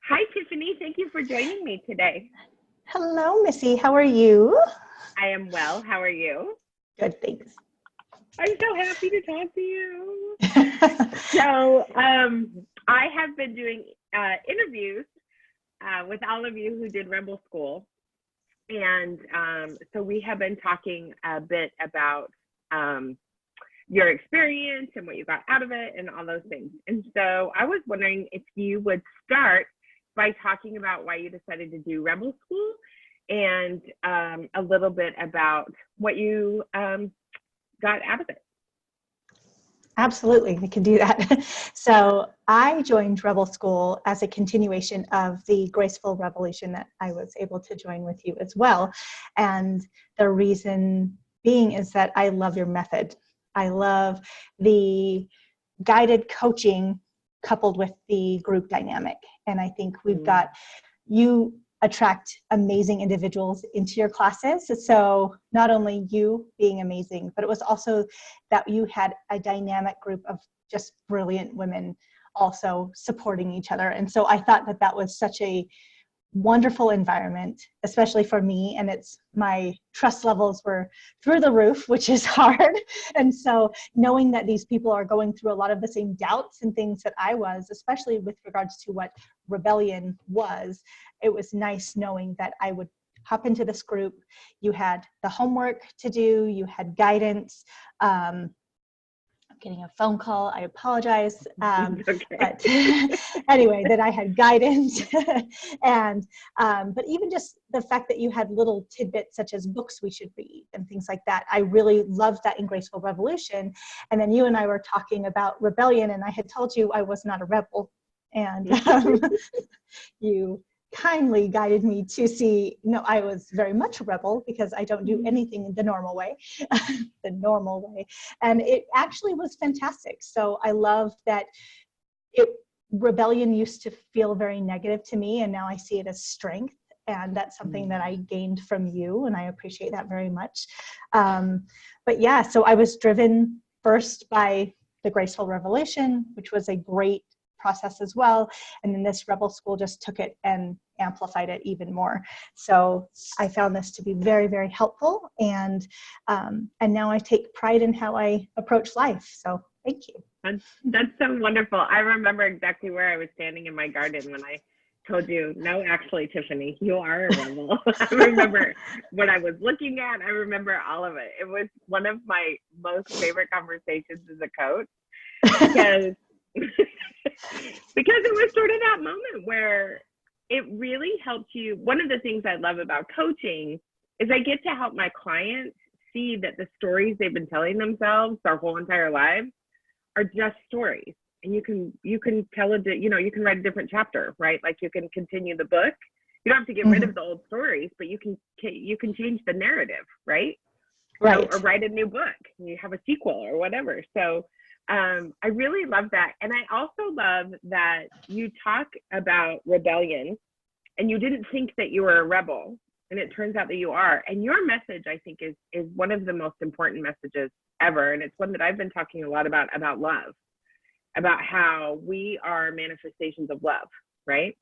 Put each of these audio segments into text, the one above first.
Hi, Tiffany. Thank you for joining me today. Hello, Missy. How are you? I am well. How are you? Good, thanks. I'm so happy to talk to you. So, I have been doing interviews with all of you who did Rebel School. And so we have been talking a bit about your experience and what you got out of it and all those things. And so I was wondering if you would start by talking about why you decided to do Rebel School and a little bit about what you got out of it. Absolutely, we can do that. So I joined Rebel School as a continuation of the Graceful Revolution that I was able to join with you as well. And the reason being is that I love your method. I love the guided coaching coupled with the group dynamic. And I think we've got, you attract amazing individuals into your classes. So not only you being amazing, but it was also that you had a dynamic group of just brilliant women also supporting each other. And so I thought that that was such a wonderful environment, especially for me. And it's my trust levels were through the roof, which is hard. And so knowing that these people are going through a lot of the same doubts and things that I was, especially with regards to what rebellion was, it was nice knowing that I would hop into this group. You had the homework to do, you had guidance. Getting a phone call, I apologize. Okay. But anyway, that I had guidance. And but even just the fact that you had little tidbits such as books we should read and things like that, I really loved that in Graceful Revolution. And then you and I were talking about rebellion, and I had told you I was not a rebel. And you kindly guided me to see, no, I was very much a rebel because I don't do anything the normal way, And it actually was fantastic. So I love that rebellion used to feel very negative to me, and now I see it as strength. And that's something that I gained from you, and I appreciate that very much. But yeah, so I was driven first by the Graceful Revolution, which was a great process as well, and then this Rebel School just took it and amplified it even more. So I found this to be very, very helpful, and now I take pride in how I approach life. So thank you. That's so wonderful. I remember exactly where I was standing in my garden when I told you, no, actually, Tiffany, you are a rebel. I remember what I was looking at. I remember all of it. It was one of my most favorite conversations as a coach because because it was sort of that moment where it really helped you. One of the things I love about coaching is I get to help my clients see that the stories they've been telling themselves their whole entire lives are just stories. And you can tell it, you can write a different chapter, right? Like you can continue the book. You don't have to get rid of the old stories, but you can change the narrative, right? Right. Or write a new book. You have a sequel or whatever. So I really love that. And I also love that you talk about rebellion and you didn't think that you were a rebel, and it turns out that you are. And your message, I think, is one of the most important messages ever. And it's one that I've been talking a lot about love, about how we are manifestations of love, right?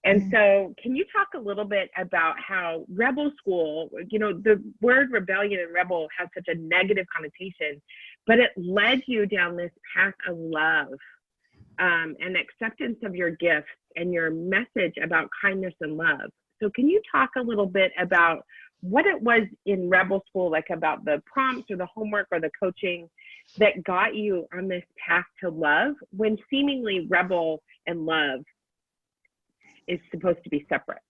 And so can you talk a little bit about how Rebel School, the word rebellion and rebel has such a negative connotation, but it led you down this path of love and acceptance of your gifts and your message about kindness and love. So can you talk a little bit about what it was in Rebel School, like about the prompts or the homework or the coaching that got you on this path to love when seemingly rebel and love is supposed to be separate?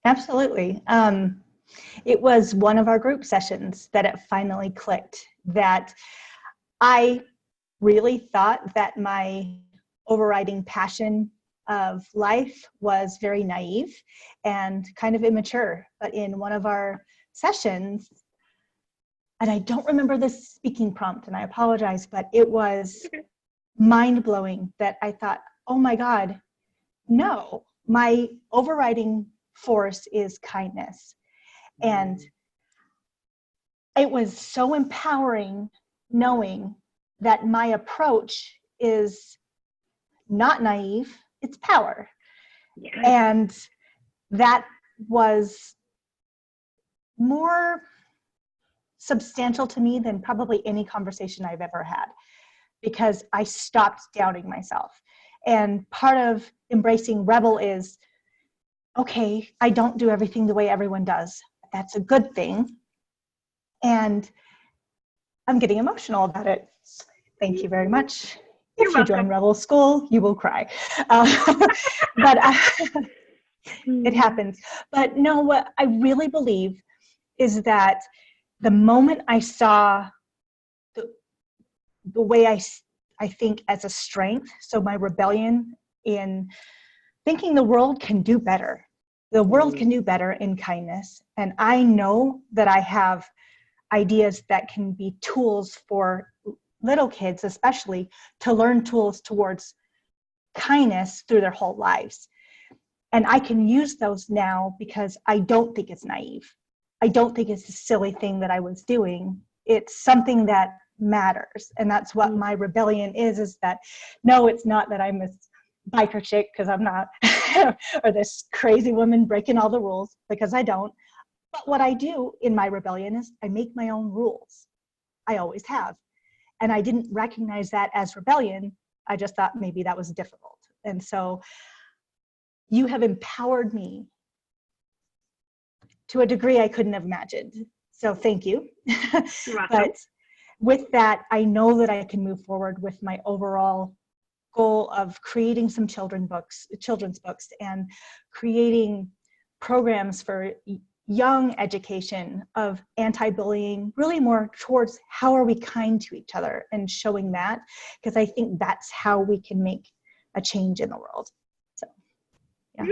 Absolutely. It was one of our group sessions that it finally clicked that I really thought that my overriding passion of life was very naive and kind of immature. But in one of our sessions, and I don't remember the speaking prompt, and I apologize, but it was mind-blowing that I thought, oh my God, no, my overriding force is kindness. And it was so empowering knowing that my approach is not naive, it's power. Yes. And that was more substantial to me than probably any conversation I've ever had, because I stopped doubting myself. And part of embracing rebel is, okay, I don't do everything the way everyone does. That's a good thing. And I'm getting emotional about it. Thank you very much. You're If you welcome. join Rebel School, you will cry. But it happens. But no, what I really believe is that the moment I saw the way I think as a strength, so my rebellion in thinking the world can do better. The world can do better in kindness. And I know that I have ideas that can be tools for little kids, especially, to learn tools towards kindness through their whole lives. And I can use those now because I don't think it's naive. I don't think it's a silly thing that I was doing. It's something that matters. And that's what my rebellion is that, no, it's not that I'm a biker chick, because I'm not, or this crazy woman breaking all the rules, because I don't. But what I do in my rebellion is I make my own rules. I always have. And I didn't recognize that as rebellion. I just thought maybe that was difficult. And so you have empowered me to a degree I couldn't have imagined. So thank you. You're welcome. But with that, I know that I can move forward with my overall goal of creating some children's books, and creating programs for young education of anti-bullying, really more towards how are we kind to each other, and showing that, because I think that's how we can make a change in the world. So, yeah.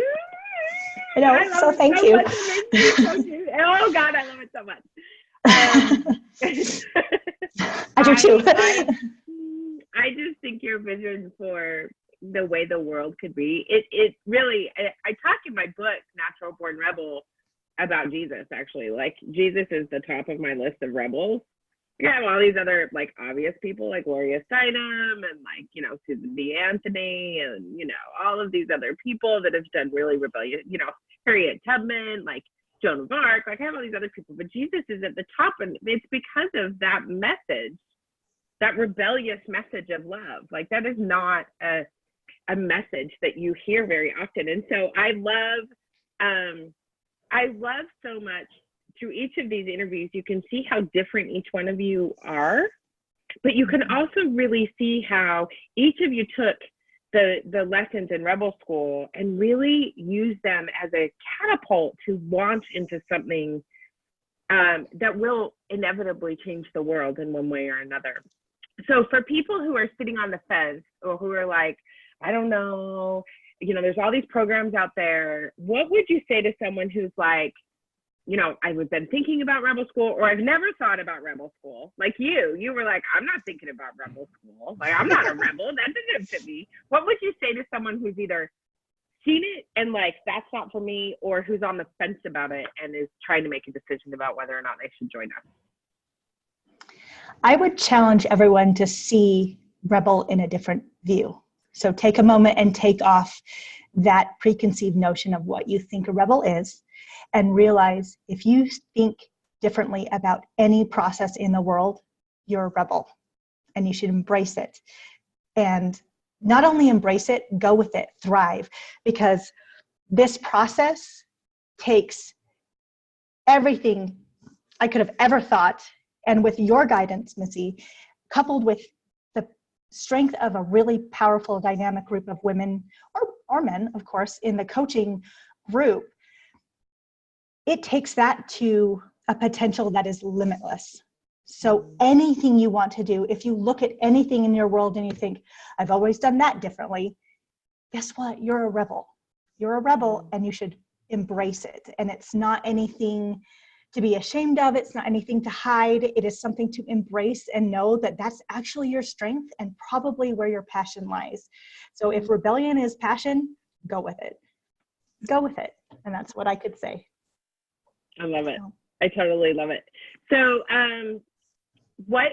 I know, so thank you. Oh God, I love it so much. I do too. I just think your vision for the way the world could be, it really, I talk in my book, Natural Born Rebel, about Jesus, actually. Like, Jesus is the top of my list of rebels. You have all these other, like, obvious people, like Gloria Steinem and, like, you know, Susan B. Anthony and, you know, all of these other people that have done really rebellious, you know, Harriet Tubman, like Joan of Arc. Like, I have all these other people, but Jesus is at the top, and it's because of that message, that rebellious message of love. Like, that is not a message that you hear very often. And so I love so much, through each of these interviews, you can see how different each one of you are, but you can also really see how each of you took the lessons in Rebel School and really used them as a catapult to launch into something that will inevitably change the world in one way or another. So for people who are sitting on the fence, or who are like, I don't know, you know, there's all these programs out there, what would you say to someone who's like, you know, I've been thinking about Rebel School, or I've never thought about Rebel School? Like you were like, I'm not thinking about Rebel School. Like, I'm not a rebel. That doesn't fit me. What would you say to someone who's either seen it and like, that's not for me, or who's on the fence about it and is trying to make a decision about whether or not they should join us? I would challenge everyone to see Rebel in a different view. So take a moment and take off that preconceived notion of what you think a rebel is, and realize if you think differently about any process in the world, you're a rebel, and you should embrace it. And not only embrace it, go with it, thrive, because this process takes everything I could have ever thought, and with your guidance, Missy, coupled with the strength of a really powerful, dynamic group of women, or men, of course, in the coaching group, it takes that to a potential that is limitless. So anything you want to do, if you look at anything in your world and you think, I've always done that differently, guess what? You're a rebel. You're a rebel, and you should embrace it. And it's not anything to be ashamed of. It's not anything to hide. It is something to embrace and know that that's actually your strength and probably where your passion lies. So if rebellion is passion, go with it. Go with it. And that's what I could say. I love it. I totally love it. So what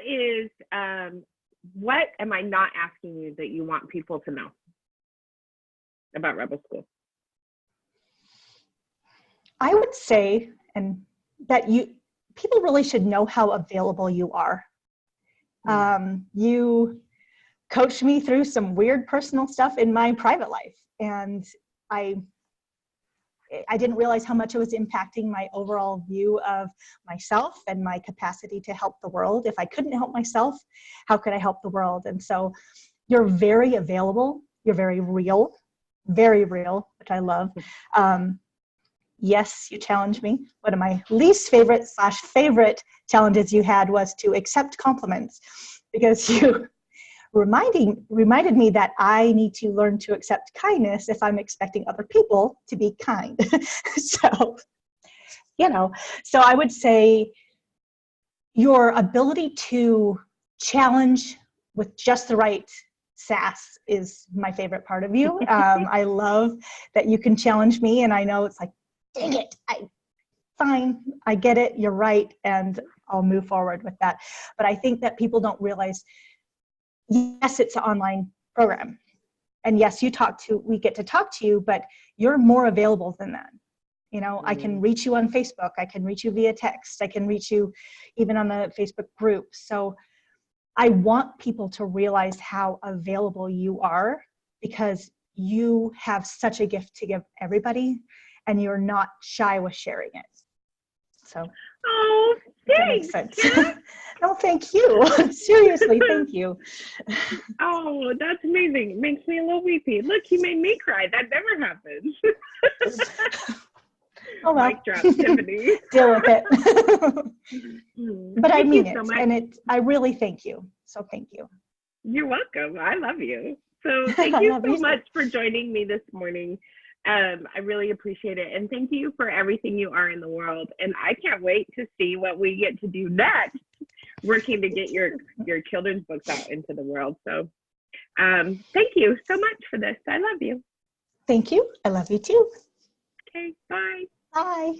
am I not asking you that you want people to know about Rebel School? I would say, and that people really should know how available you are. You coached me through some weird personal stuff in my private life, and I didn't realize how much it was impacting my overall view of myself and my capacity to help the world. If I couldn't help myself, how could I help the world? And so you're very available. You're very real, which I love. Yes, you challenged me. One of my least favorite challenges you had was to accept compliments, because you reminded me that I need to learn to accept kindness if I'm expecting other people to be kind. So I would say your ability to challenge with just the right sass is my favorite part of you. I love that you can challenge me, and I know it's like, dang it, fine, I get it, you're right, and I'll move forward with that. But I think that people don't realize, yes, it's an online program, and yes, we get to talk to you, but you're more available than that. I can reach you on Facebook, I can reach you via text, I can reach you even on the Facebook group. So I want people to realize how available you are, because you have such a gift to give everybody, and you're not shy with sharing it. So, oh, that makes sense. No, thank you. Seriously, thank you. Oh, that's amazing. It makes me a little weepy. Look, you made me cry. That never happens. Oh, well. Mic drop, Tiffany. Deal with it. But I mean it, so much. and I really thank you. So thank you. You're welcome. I love you. So thank you so much for joining me this morning. I really appreciate it. And thank you for everything you are in the world. And I can't wait to see what we get to do next, working to get your children's books out into the world. So thank you so much for this. I love you. Thank you. I love you too. Okay, bye. Bye.